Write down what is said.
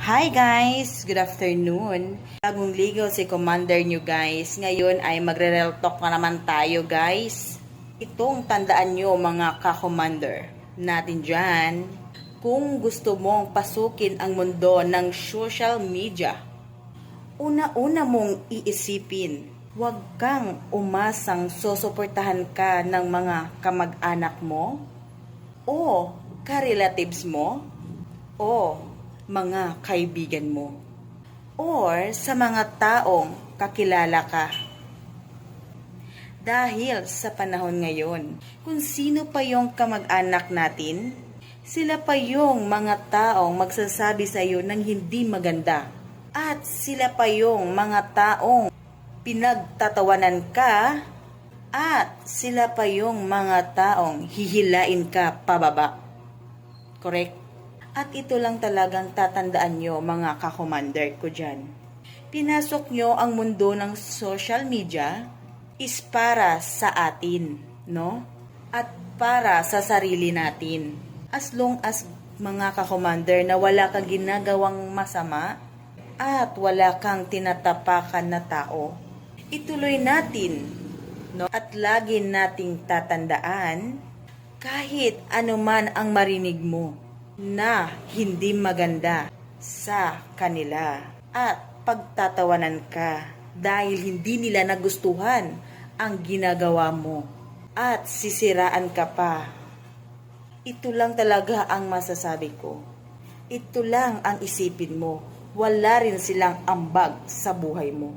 Hi guys! Good afternoon. Bagong ligaw si Commander nyo guys. Ngayon ay magre-real talk na naman tayo guys. Itong tandaan nyo mga ka-commander natin dyan. Kung gusto mong pasukin ang mundo ng social media, una-una mong iisipin, huwag kang umasang susuportahan ka ng mga kamag-anak mo o ka-relatives mo o mga kaibigan mo or sa mga taong kakilala ka. Dahil sa panahon ngayon, kung sino pa yung kamag-anak natin, sila pa yung mga taong magsasabi sa iyo ng hindi maganda. At sila pa yung mga taong pinagtatawanan ka at sila pa yung mga taong hihilain ka pababa. Correct? At ito lang talagang tatandaan nyo mga ka-commander ko dyan. Pinasok nyo ang mundo ng social media is para sa atin, no? At para sa sarili natin. As long as mga ka-commander na wala kang ginagawang masama at wala kang tinatapakan na tao, ituloy natin, no? At lagi nating tatandaan kahit anuman ang marinig mo na hindi maganda sa kanila at pagtatawanan ka dahil hindi nila nagustuhan ang ginagawa mo at sisiraan ka pa. Ito lang talaga ang masasabi ko. Ito lang ang isipin mo. Wala rin silang ambag sa buhay mo.